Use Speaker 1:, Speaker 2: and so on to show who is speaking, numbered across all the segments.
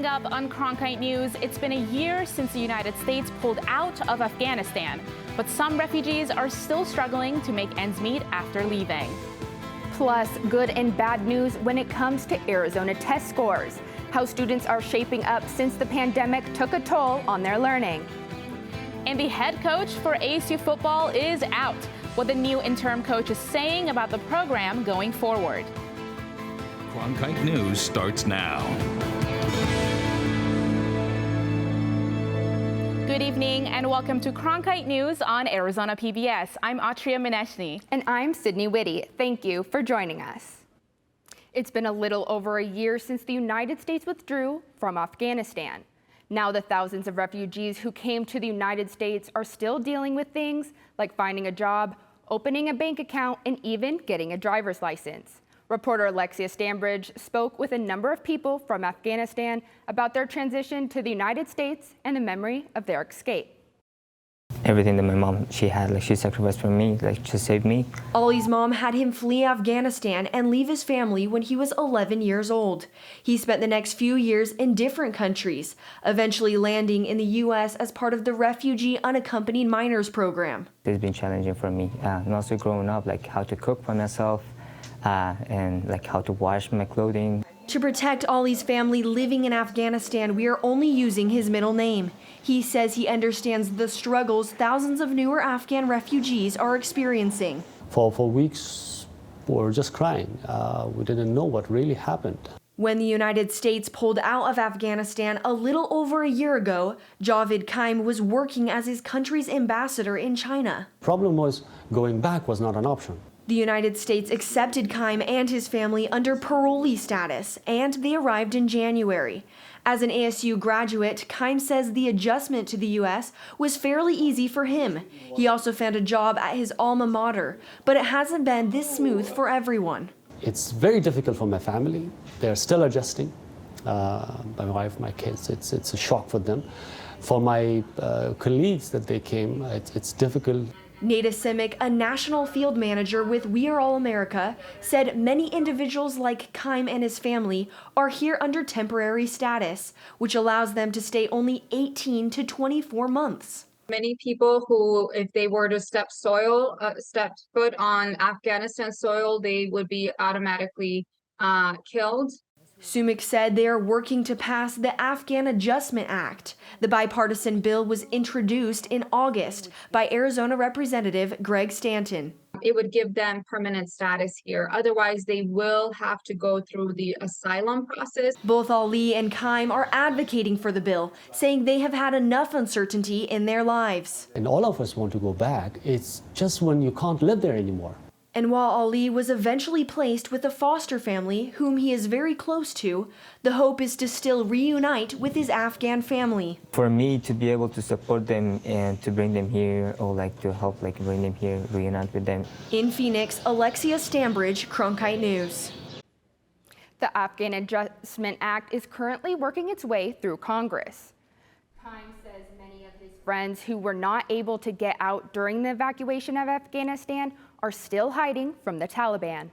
Speaker 1: Coming up on Cronkite News, it's been a year since the United States pulled out of Afghanistan, but some refugees are still struggling to make ends meet after leaving.
Speaker 2: Plus, good and bad news when it comes to Arizona test scores, how students are shaping up since the pandemic took a toll on their learning.
Speaker 1: And the head coach for ASU football is out, what the new interim coach is saying about the program going forward.
Speaker 3: Cronkite News starts now.
Speaker 1: Good evening and welcome to Cronkite News on Arizona PBS. I'm Atria Mineshny.
Speaker 2: And I'm Sydney Whitty. Thank you for joining us. It's been a little over a year since the United States withdrew from Afghanistan. Now the thousands of refugees who came to the United States are still dealing with things like finding a job, opening a bank account, and even getting a driver's license. Reporter Alexia Stambridge spoke with a number of people from Afghanistan about their transition to the United States and the memory of their escape.
Speaker 4: Everything that my mom, she sacrificed for me, to save me.
Speaker 5: Ollie's mom had him flee Afghanistan and leave his family when he was 11 years old. He spent the next few years in different countries, eventually landing in the U.S. as part of the Refugee Unaccompanied Minors program.
Speaker 4: It's been challenging for me, and also growing up, how to cook for myself, and how to wash my clothing.
Speaker 5: To protect Ollie's family living in Afghanistan, we are only using his middle name. He says he understands the struggles thousands of newer Afghan refugees are experiencing.
Speaker 6: For weeks, we were just crying. We didn't know what really happened.
Speaker 5: When the United States pulled out of Afghanistan a little over a year ago, Javid Kaim was working as his country's ambassador in China.
Speaker 6: Problem was, going back was not an option.
Speaker 5: The United States accepted Kaim and his family under parolee status, and they arrived in January. As an ASU graduate, Kaim says the adjustment to the U.S. was fairly easy for him. He also found a job at his alma mater, but it hasn't been this smooth for everyone.
Speaker 6: It's very difficult for my family. They're still adjusting. My wife, my kids, it's a shock for them. For my colleagues that they came, it's difficult.
Speaker 5: Nada Simic, a national field manager with We Are All America, said many individuals like Kaim and his family are here under temporary status, which allows them to stay only 18 to 24 months.
Speaker 7: Many people who, if they were to step foot on Afghanistan soil, they would be automatically killed.
Speaker 5: Sumik said they are working to pass the Afghan Adjustment Act. The bipartisan bill was introduced in August by Arizona Representative Greg Stanton.
Speaker 7: It would give them permanent status here. Otherwise, they will have to go through the asylum process.
Speaker 5: Both Ali and Kaim are advocating for the bill, saying they have had enough uncertainty in their lives.
Speaker 6: And all of us want to go back. It's just when you can't live there anymore.
Speaker 5: And while Ali was eventually placed with a foster family whom he is very close to, the hope is to still reunite with his Afghan family.
Speaker 4: For me to be able to support them and to bring them here, or to help bring them here, reunite with them.
Speaker 5: In Phoenix, Alexia Stambridge, Cronkite News.
Speaker 2: The Afghan Adjustment Act is currently working its way through Congress. Kaim says many of his friends who were not able to get out during the evacuation of Afghanistan are still hiding from the Taliban.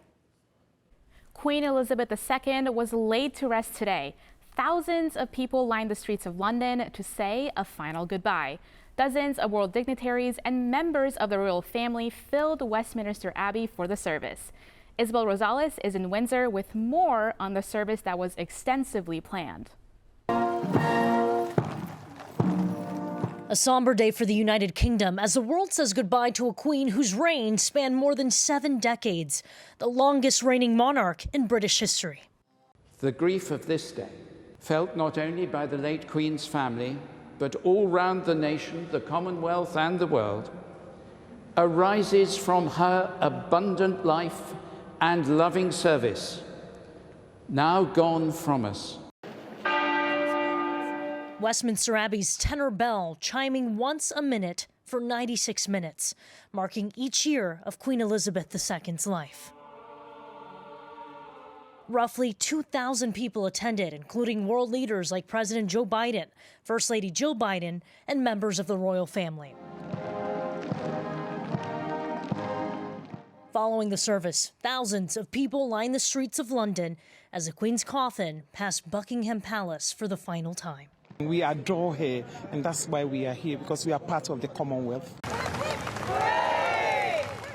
Speaker 1: Queen Elizabeth II was laid to rest today. Thousands of people lined the streets of London to say a final goodbye. Dozens of world dignitaries and members of the royal family filled Westminster Abbey for the service. Isabel Rosales is in Windsor with more on the service that was extensively planned.
Speaker 8: A somber day for the United Kingdom as the world says goodbye to a queen whose reign spanned more than 7 decades, the longest reigning monarch in British history.
Speaker 9: The grief of this day, felt not only by the late Queen's family, but all round the nation, the Commonwealth and the world, arises from her abundant life and loving service, now gone from us.
Speaker 8: Westminster Abbey's tenor bell chiming once a minute for 96 minutes, marking each year of Queen Elizabeth II's life. Roughly 2,000 people attended, including world leaders like President Joe Biden, First Lady Jill Biden, and members of the royal family. Following the service, thousands of people lined the streets of London as the Queen's coffin passed Buckingham Palace for the final time.
Speaker 10: We adore her, and that's why we are here, because we are part of the Commonwealth.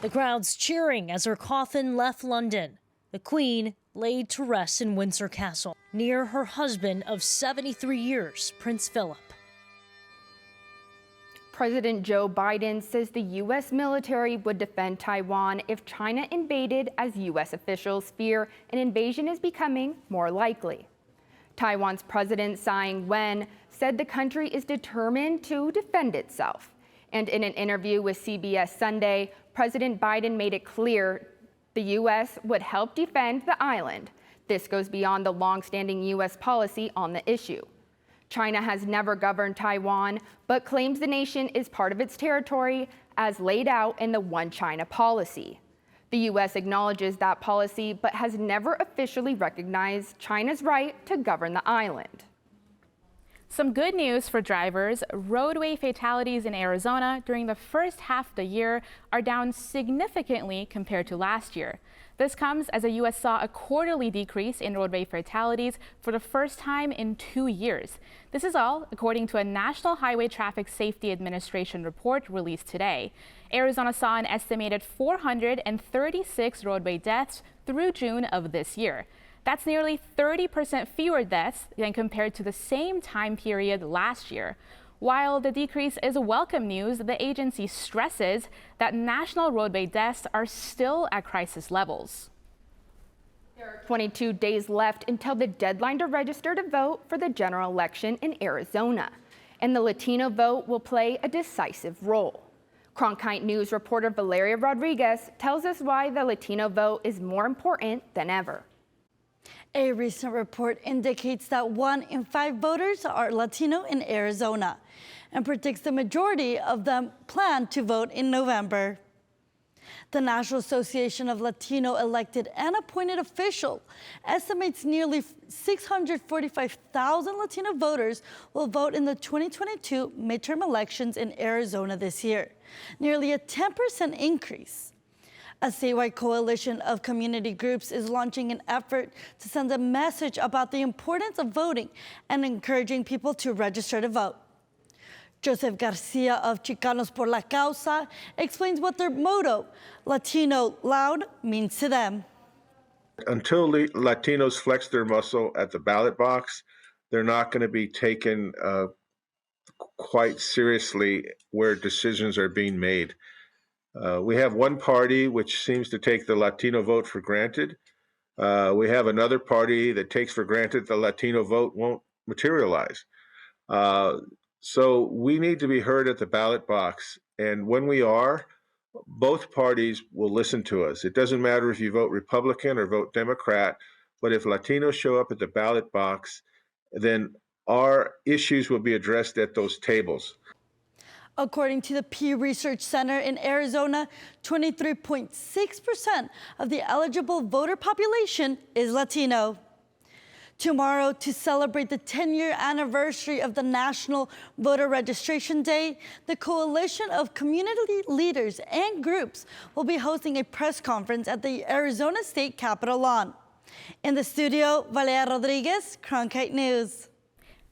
Speaker 8: The crowds cheering as her coffin left London. The Queen laid to rest in Windsor Castle, near her husband of 73 years, Prince Philip.
Speaker 2: President Joe Biden says the U.S. military would defend Taiwan if China invaded, as U.S. officials fear an invasion is becoming more likely. Taiwan's President Tsai Ing-wen said the country is determined to defend itself. And in an interview with CBS Sunday, President Biden made it clear the U.S. would help defend the island. This goes beyond the long-standing U.S. policy on the issue. China has never governed Taiwan, but claims the nation is part of its territory as laid out in the One China policy. The U.S. acknowledges that policy, but has never officially recognized China's right to govern the island.
Speaker 1: Some good news for drivers. Roadway fatalities in Arizona during the first half of the year are down significantly compared to last year. This comes as the U.S. saw a quarterly decrease in roadway fatalities for the first time in 2 years. This is all according to a National Highway Traffic Safety Administration report released today. Arizona saw an estimated 436 roadway deaths through June of this year. That's nearly 30% fewer deaths than compared to the same time period last year. While the decrease is welcome news, the agency stresses that national roadway deaths are still at crisis levels.
Speaker 2: There are 22 days left until the deadline to register to vote for the general election in Arizona, and the Latino vote will play a decisive role. Cronkite News reporter Valeria Rodriguez tells us why the Latino vote is more important than ever.
Speaker 11: A recent report indicates that 1 in 5 voters are Latino in Arizona and predicts the majority of them plan to vote in November. The National Association of Latino Elected and Appointed Officials estimates nearly 645,000 Latino voters will vote in the 2022 midterm elections in Arizona this year, nearly a 10% increase. A statewide coalition of community groups is launching an effort to send a message about the importance of voting and encouraging people to register to vote. Joseph Garcia of Chicanos por la Causa explains what their motto, Latino Loud, means to them.
Speaker 12: Until Latinos flex their muscle at the ballot box, they're not going to be taken quite seriously where decisions are being made. We have one party which seems to take the Latino vote for granted. We have another party that takes for granted the Latino vote won't materialize. So we need to be heard at the ballot box. And when we are, both parties will listen to us. It doesn't matter if you vote Republican or vote Democrat, but if Latinos show up at the ballot box, then our issues will be addressed at those tables.
Speaker 11: According to the Pew Research Center in Arizona, 23.6% of the eligible voter population is Latino. Tomorrow, to celebrate the 10-year anniversary of the National Voter Registration Day, the Coalition of Community Leaders and Groups will be hosting a press conference at the Arizona State Capitol lawn. In the studio, Valeria Rodriguez, Cronkite News.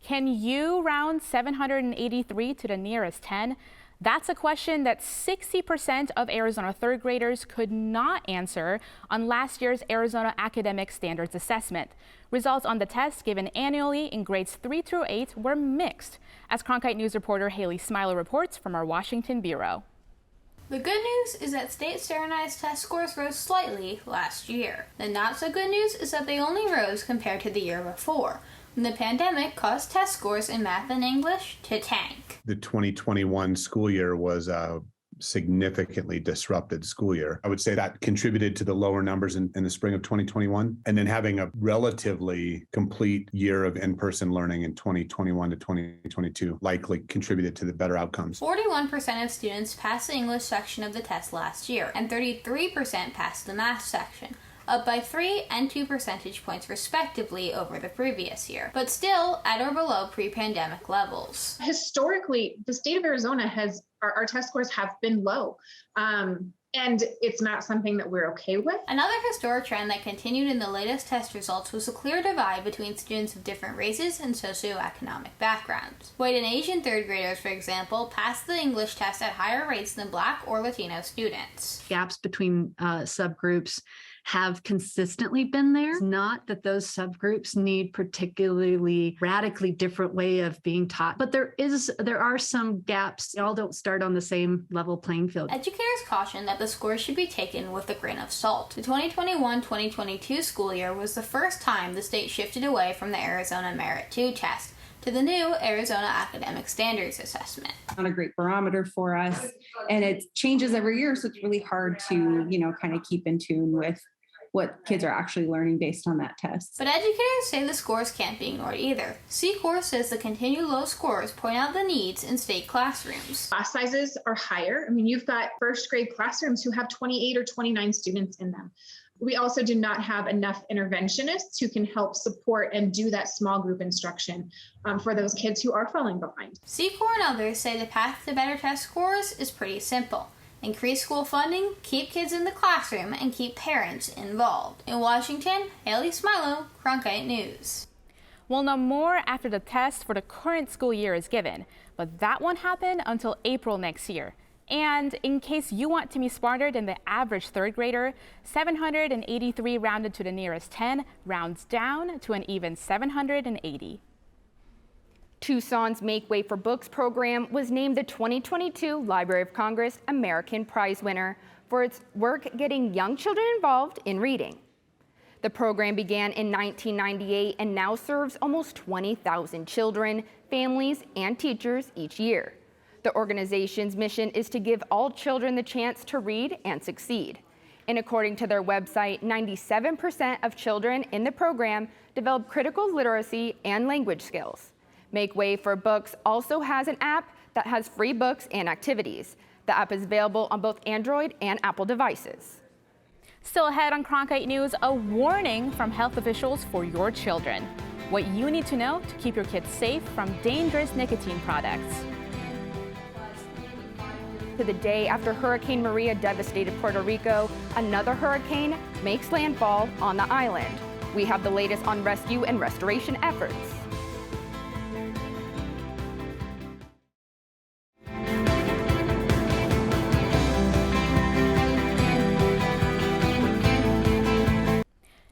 Speaker 1: Can you round 783 to the nearest 10? That's a question that 60% of Arizona third graders could not answer on last year's Arizona Academic Standards Assessment. Results on the test given annually in grades 3 through 8 were mixed, as Cronkite News reporter Haley Smiler reports from our Washington bureau.
Speaker 13: The good news is that state standardized test scores rose slightly last year. The not so good news is that they only rose compared to the year before, when the pandemic caused test scores in math and English to tank.
Speaker 14: The 2021 school year was a significantly disrupted school year. I would say that contributed to the lower numbers in the spring of 2021. And then having a relatively complete year of in-person learning in 2021 to 2022 likely contributed to the better outcomes.
Speaker 13: 41% of students passed the English section of the test last year, and 33% passed the math section, up by 3 and 2 percentage points respectively over the previous year, but still at or below pre-pandemic levels.
Speaker 15: Historically, the state of Arizona has our test scores have been low. And it's not something that we're okay with.
Speaker 13: Another historic trend that continued in the latest test results was a clear divide between students of different races and socioeconomic backgrounds. White and Asian third graders, for example, passed the English test at higher rates than Black or Latino students.
Speaker 16: Gaps between subgroups have consistently been there. It's not that those subgroups need particularly radically different way of being taught, but there are some gaps. They all don't start on the same level playing field.
Speaker 13: Educators caution that the scores should be taken with a grain of salt. The 2021-2022 school year was the first time the state shifted away from the Arizona Merit 2 test to the new Arizona Academic Standards Assessment.
Speaker 17: Not a great barometer for us, and it changes every year, so it's really hard to, kind of keep in tune with what kids are actually learning based on that test.
Speaker 13: But educators say the scores can't be ignored either. C-Corps says the continued low scores point out the needs in state classrooms.
Speaker 15: Class sizes are higher. I mean, you've got first grade classrooms who have 28 or 29 students in them. We also do not have enough interventionists who can help support and do that small group instruction for those kids who are falling behind.
Speaker 13: C-Corps and others say the path to better test scores is pretty simple. Increase school funding, keep kids in the classroom, and keep parents involved. In Washington, Haley Smilo, Cronkite News.
Speaker 1: We'll know more after the test for the current school year is given, but that won't happen until April next year. And in case you want to be smarter than the average third grader, 783 rounded to the nearest 10 rounds down to an even 780.
Speaker 2: Tucson's Make Way for Books program was named the 2022 Library of Congress American Prize winner for its work getting young children involved in reading. The program began in 1998 and now serves almost 20,000 children, families, and teachers each year. The organization's mission is to give all children the chance to read and succeed. And according to their website, 97% of children in the program develop critical literacy and language skills. Make Way for Books also has an app that has free books and activities. The app is available on both Android and Apple devices.
Speaker 1: Still ahead on Cronkite News, a warning from health officials for your children. What you need to know to keep your kids safe from dangerous nicotine products.
Speaker 2: To the day after Hurricane Maria devastated Puerto Rico, another hurricane makes landfall on the island. We have the latest on rescue and restoration efforts.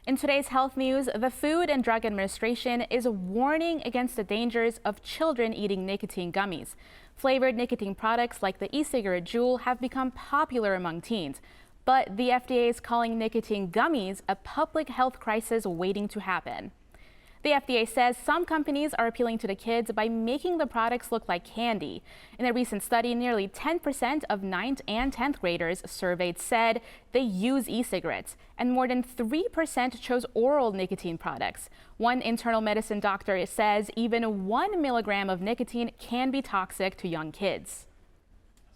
Speaker 1: In today's health news, the Food and Drug Administration is warning against the dangers of children eating nicotine gummies. Flavored nicotine products like the e-cigarette Juul have become popular among teens, but the FDA is calling nicotine gummies a public health crisis waiting to happen. The FDA says some companies are appealing to the kids by making the products look like candy. In a recent study, nearly 10% of 9th and 10th graders surveyed said they use e-cigarettes, and more than 3% chose oral nicotine products. One internal medicine doctor says even 1 milligram of nicotine can be toxic to young kids.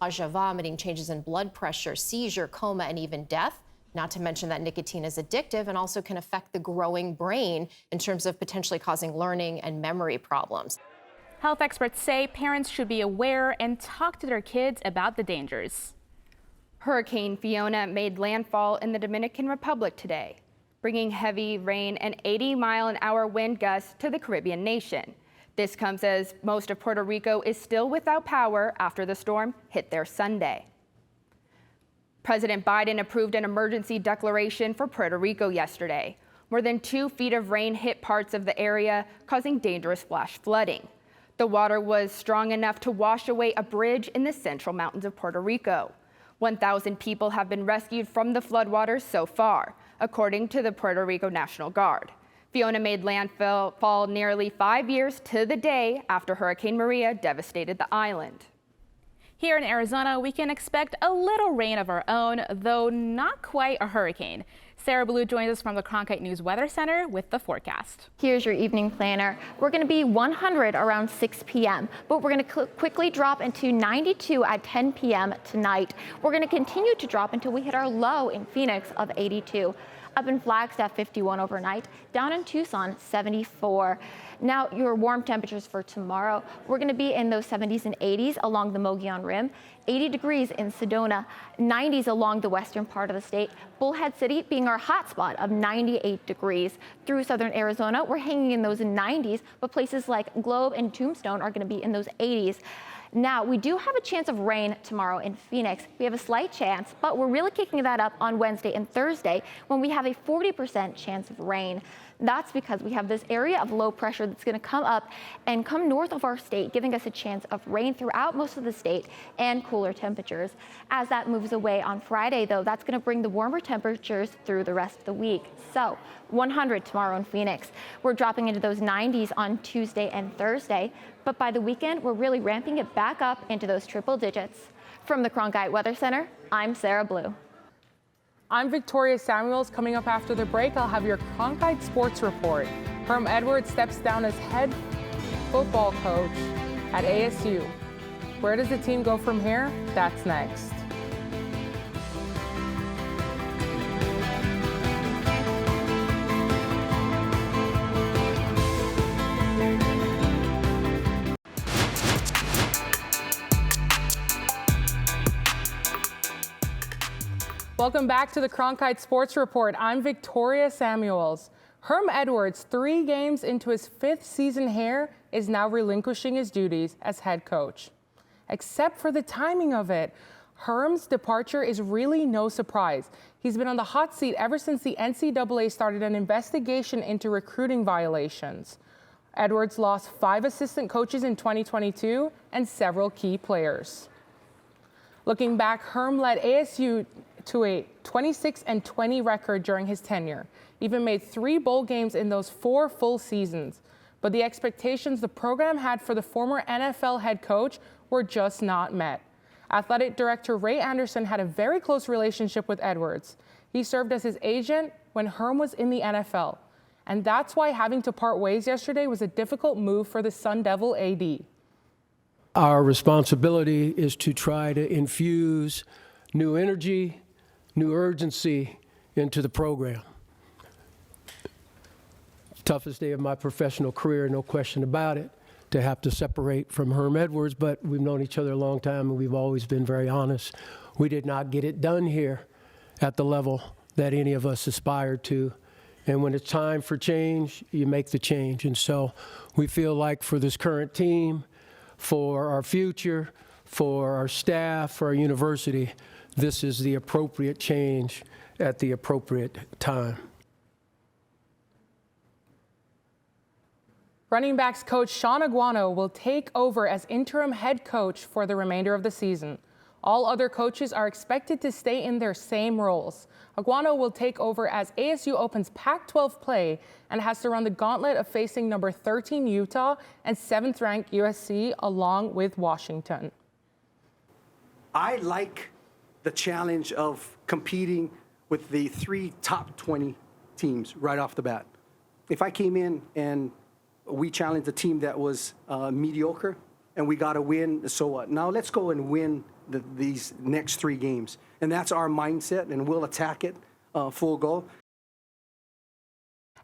Speaker 18: Nausea, vomiting, changes in blood pressure, seizure, coma, and even death. Not to mention that nicotine is addictive and also can affect the growing brain in terms of potentially causing learning and memory problems.
Speaker 1: Health experts say parents should be aware and talk to their kids about the dangers.
Speaker 2: Hurricane Fiona made landfall in the Dominican Republic today, bringing heavy rain and 80-mile-an-hour wind gusts to the Caribbean nation. This comes as most of Puerto Rico is still without power after the storm hit there Sunday. President Biden approved an emergency declaration for Puerto Rico yesterday. More than 2 feet of rain hit parts of the area, causing dangerous flash flooding. The water was strong enough to wash away a bridge in the central mountains of Puerto Rico. 1,000 people have been rescued from the floodwaters so far, according to the Puerto Rico National Guard. Fiona made landfall nearly 5 years to the day after Hurricane Maria devastated the island.
Speaker 1: Here in Arizona, we can expect a little rain of our own, though not quite a hurricane. Sarah Blue joins us from the Cronkite News Weather Center with the forecast.
Speaker 19: Here's your evening planner. We're going to be 100 around 6 p.m., but we're going to quickly drop into 92 at 10 p.m. tonight. We're going to continue to drop until we hit our low in Phoenix of 82. Up in Flagstaff, 51 overnight. Down in Tucson, 74. Now, your warm temperatures for tomorrow, we're going to be in those 70s and 80s along the Mogollon Rim, 80 degrees in Sedona, 90s along the western part of the state, Bullhead City being our hot spot of 98 degrees. Through southern Arizona, we're hanging in those 90s, but places like Globe and Tombstone are going to be in those 80s. Now, we do have a chance of rain tomorrow in Phoenix. We have a slight chance, but we're really kicking that up on Wednesday and Thursday when we have a 40% chance of rain. That's because we have this area of low pressure that's going to come up and come north of our state, giving us a chance of rain throughout most of the state and cooler temperatures. As that moves away on Friday, though, that's going to bring the warmer temperatures through the rest of the week. So 100 tomorrow in Phoenix. We're dropping into those 90s on Tuesday and Thursday, but by the weekend, we're really ramping it back up into those triple digits. From the Cronkite Weather Center, I'm Sarah Blue.
Speaker 20: I'm Victoria Samuels. Coming up after the break, I'll have your Cronkite Sports Report. Herm Edwards steps down as head football coach at ASU. Where does the team go from here? That's next. Welcome back to the Cronkite Sports Report. I'm Victoria Samuels. Herm Edwards, 3 games into his 5th season here, is now relinquishing his duties as head coach. Except for the timing of it, Herm's departure is really no surprise. He's been on the hot seat ever since the NCAA started an investigation into recruiting violations. Edwards lost 5 assistant coaches in 2022 and several key players. Looking back, Herm led ASU to a 26-20 record during his tenure, even made 3 bowl games in those 4 full seasons. But the expectations the program had for the former NFL head coach were just not met. Athletic director Ray Anderson had a very close relationship with Edwards. He served as his agent when Herm was in the NFL. And that's why having to part ways yesterday was a difficult move for the Sun Devil AD.
Speaker 21: Our responsibility is to try to infuse new energy, new urgency into the program. Toughest day of my professional career, no question about it, to have to separate from Herm Edwards, but we've known each other a long time and we've always been very honest. We did not get it done here at the level that any of us aspired to. And when it's time for change, you make the change. And so we feel like for this current team, for our future, for our staff, for our university, this is the appropriate change at the appropriate time.
Speaker 20: Running backs coach Sean Aguano will take over as interim head coach for the remainder of the season. All other coaches are expected to stay in their same roles. Aguano will take over as ASU opens Pac-12 play and has to run the gauntlet of facing number 13 Utah and 7th-ranked USC along with Washington.
Speaker 22: I like the challenge of competing with the 3 top 20 teams right off the bat. If I came in and we challenged a team that was mediocre and we got a win, so what? Now let's go and win these next 3 games. And that's our mindset, and we'll attack it full go.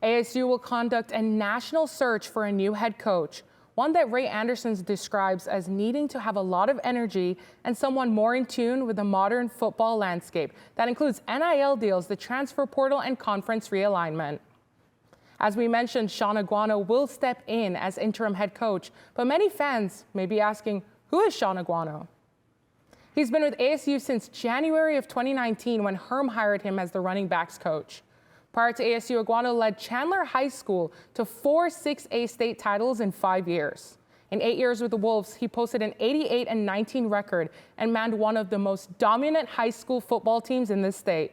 Speaker 20: ASU will conduct a national search for a new head coach, one that Ray Anderson describes as needing to have a lot of energy and someone more in tune with the modern football landscape. That includes NIL deals, the transfer portal, and conference realignment. As we mentioned, Sean Aguano will step in as interim head coach, but many fans may be asking, who is Sean Aguano? He's been with ASU since January of 2019 when Herm hired him as the running backs coach. Prior to ASU, Aguano led Chandler High School to 4 6A state titles in 5 years. In 8 years with the Wolves, he posted an 88-19 record and manned one of the most dominant high school football teams in this state.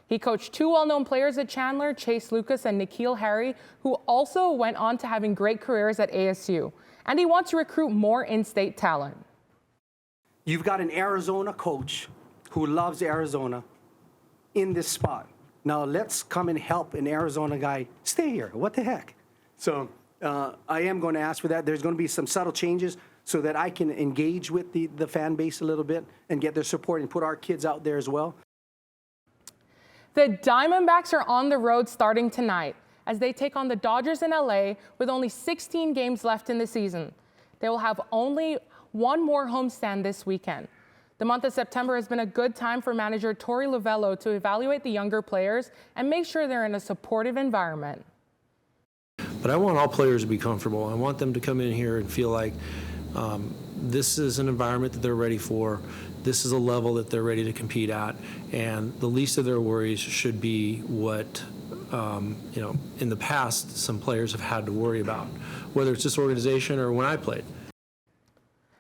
Speaker 20: He coached 2 well-known players at Chandler, Chase Lucas and N'Keal Harry, who also went on to having great careers at ASU. And he wants to recruit more in-state talent.
Speaker 22: You've got an Arizona coach who loves Arizona in this spot. Now let's come and help an Arizona guy stay here. What the heck? So I am going to ask for that. There's going to be some subtle changes so that I can engage with the fan base a little bit and get their support and put our kids out there as well.
Speaker 20: The Diamondbacks are on the road starting tonight as they take on the Dodgers in LA with only 16 games left in the season. They will have only one more homestand this weekend. The month of September has been a good time for manager Torey Lovello to evaluate the younger players and make sure they're in a supportive environment.
Speaker 3: But I want all players to be comfortable. I want them to come in here and feel like this is an environment that they're ready for. This is a level that they're ready to compete at. And the least of their worries should be what, in the past, some players have had to worry about, whether it's this organization or when I played.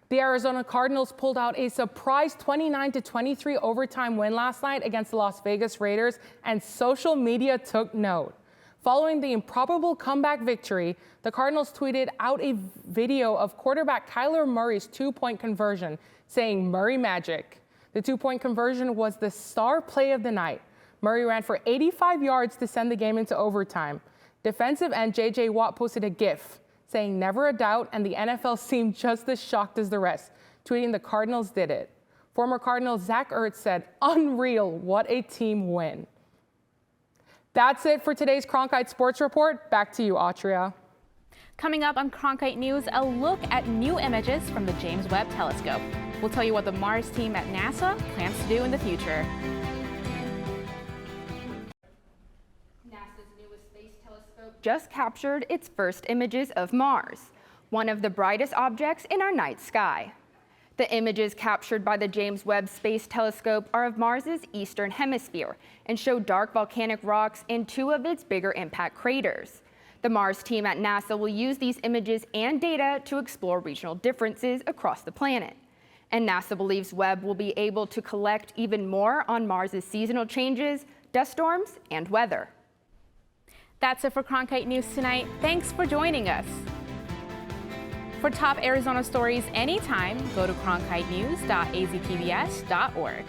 Speaker 20: The Arizona Cardinals pulled out a surprise 29-23 overtime win last night against the Las Vegas Raiders, and social media took note. Following the improbable comeback victory, the Cardinals tweeted out a video of quarterback Kyler Murray's two-point conversion, saying Murray magic. The two-point conversion was the star play of the night. Murray ran for 85 yards to send the game into overtime. Defensive end J.J. Watt posted a GIF saying never a doubt, and the NFL seemed just as shocked as the rest, tweeting the Cardinals did it. Former Cardinal Zach Ertz said, unreal, what a team win. That's it for today's Cronkite Sports Report. Back to you, Autria.
Speaker 1: Coming up on Cronkite News, a look at new images from the James Webb Telescope. We'll tell you what the Mars team at NASA plans to do in the future.
Speaker 2: NASA's newest space telescope just captured its first images of Mars, one of the brightest objects in our night sky. The images captured by the James Webb Space Telescope are of Mars's eastern hemisphere and show dark volcanic rocks in two of its bigger impact craters. The Mars team at NASA will use these images and data to explore regional differences across the planet. And NASA believes Webb will be able to collect even more on Mars's seasonal changes, dust storms, and weather.
Speaker 1: That's it for Cronkite News tonight. Thanks for joining us. For top Arizona stories anytime, go to cronkitenews.azpbs.org.